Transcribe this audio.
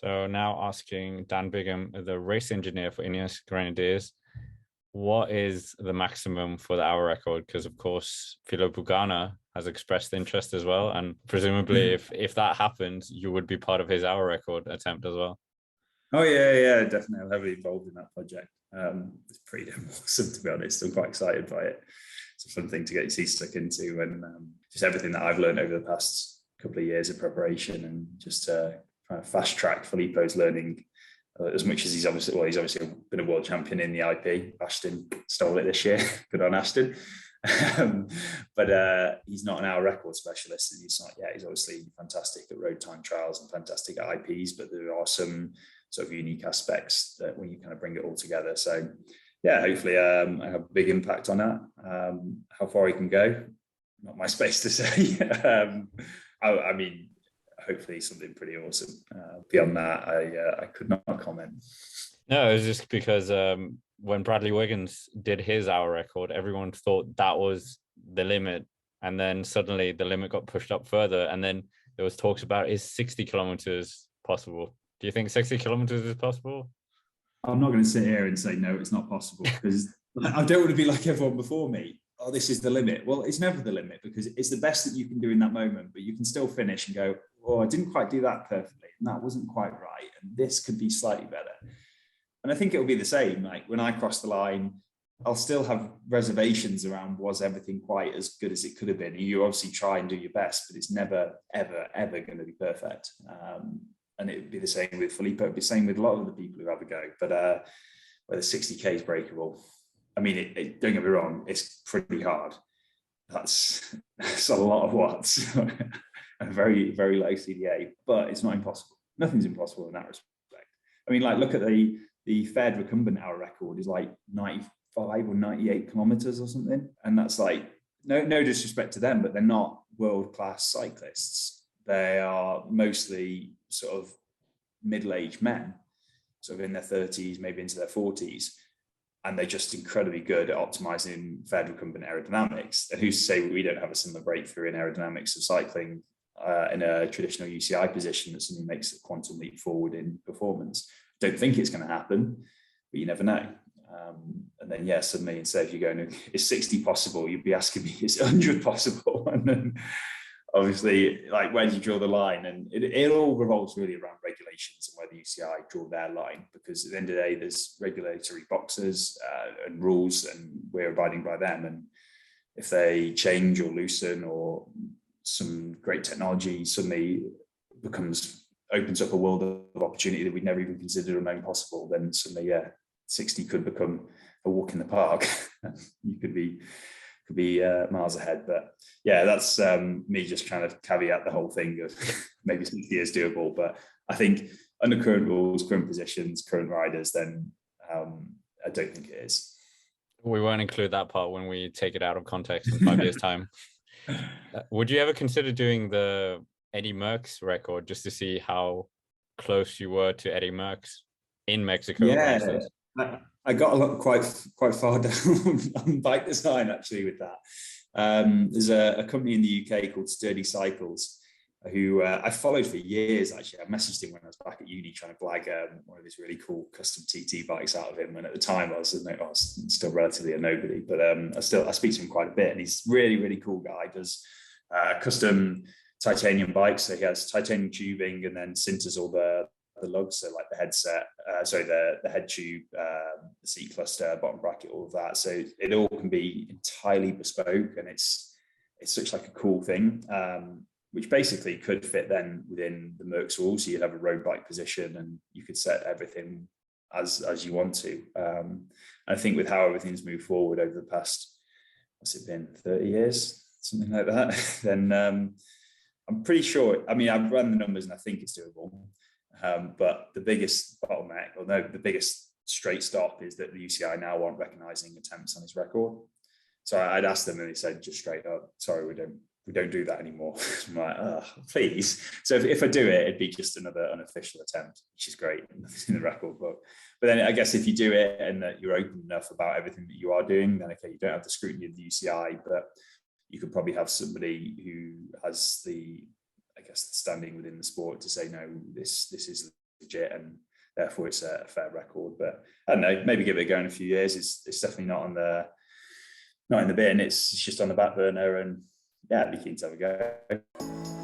So now asking Dan Bigham, the race engineer for Ineos Grenadiers, what is the maximum for the hour record? Because of course, Filippo Ganna has expressed interest as well, and presumably, if that happens, you would be part of his hour record attempt as well. Oh yeah, definitely. I'm heavily involved in that project. It's pretty damn awesome, to be honest. I'm quite excited by it. It's a fun thing to get your teeth stuck into, and just everything that I've learned over the past couple of years of preparation, and just kind of fast track Filippo's learning as much as he's obviously been a world champion in the IP. Ashton stole it this year. Good on Ashton. um, but he's not an hour record specialist, and he's obviously fantastic at road time trials and fantastic at IPs, but there are some sort of unique aspects that when you kind of bring it all together. So yeah, hopefully I have a big impact on that. How far he can go, not my space to say. I mean, hopefully something pretty awesome. Beyond that, I could not comment. No, it was just because when Bradley Wiggins did his hour record, everyone thought that was the limit. And then suddenly the limit got pushed up further. And then there was talks about, is 60 kilometers possible? Do you think 60 kilometers is possible? I'm not going to sit here and say, no, it's not possible, because I don't want to be like everyone before me. Oh, this is the limit. Well, it's never the limit, because it's the best that you can do in that moment, but you can still finish and go, oh, I didn't quite do that perfectly, and that wasn't quite right, and this could be slightly better. And I think it'll be the same. Like when I cross the line, I'll still have reservations around, was everything quite as good as it could have been? You obviously try and do your best, but it's never, ever going to be perfect. And it would be the same with Filippo. It'd be the same with a lot of the people who have a go. But whether 60K is breakable, I mean, don't get me wrong, it's pretty hard. That's a lot of watts. A very, very low CDA, but it's not impossible. Nothing's impossible in that respect. I mean, like, look at the Fed recumbent hour record is like 95 or 98 kilometers or something. And that's like, no disrespect to them, but they're not world-class cyclists. They are mostly sort of middle-aged men, sort of in their 30s, maybe into their 40s. And they're just incredibly good at optimizing Fed recumbent aerodynamics. And who's to say we don't have a similar breakthrough in aerodynamics of cycling in a traditional UCI position that suddenly makes a quantum leap forward in performance? Don't think it's going to happen, but you never know. And then, yeah, suddenly instead of you going, is 60 possible? You'd be asking me, is 100 possible? And then obviously, like, where do you draw the line? And it all revolves really around regulations and where the UCI draw their line, because at the end of the day, there's regulatory boxes and rules, and we're abiding by them. And if they change or loosen, or some great technology suddenly opens up a world of opportunity that we'd never even considered or known possible, then suddenly, yeah, 60 could become a walk in the park. You could be miles ahead. But yeah, that's me just trying to caveat the whole thing of maybe 60 is doable. But I think under current rules, current positions, current riders, then I don't think it is. We won't include that part when we take it out of context in 5 years' time. Would you ever consider doing the Eddie Merckx record just to see how close you were to Eddie Merckx in Mexico, for instance? I got a lot quite far down on bike design actually with that. There's a company in the UK called Sturdy Cycles, who I followed for years. Actually, I messaged him when I was back at uni trying to blag one of his really cool custom TT bikes out of him. And at the time, I was still relatively a nobody, but I speak to him quite a bit, and he's really, really cool guy. Does custom titanium bikes, so he has titanium tubing and then sinters all the lugs, so like the headset, the head tube, the seat cluster, bottom bracket, all of that. So it all can be entirely bespoke, and it's such like a cool thing, which basically could fit then within the Merckx rules. So you'd have a road bike position, and you could set everything as you want to. I think with how everything's moved forward over the past, what's it been, 30 years, something like that, then I'm pretty sure. I mean, I've run the numbers and I think it's doable. But the biggest bottleneck, or no, the biggest straight stop, is that the UCI now aren't recognising attempts on his record. So I'd asked them, and they said just straight up, sorry, we don't do that anymore. I'm like, oh, please. So if I do it, it'd be just another unofficial attempt, which is great, nothing in the record book. But then I guess if you do it and that you're open enough about everything that you are doing, then okay, you don't have the scrutiny of the UCI, but you could probably have somebody who has the standing within the sport to say, no, this is it, and therefore it's a fair record. But I don't know, maybe give it a go in a few years. It's definitely not in the bin. It's just on the back burner, and yeah, I'd be keen to have a go.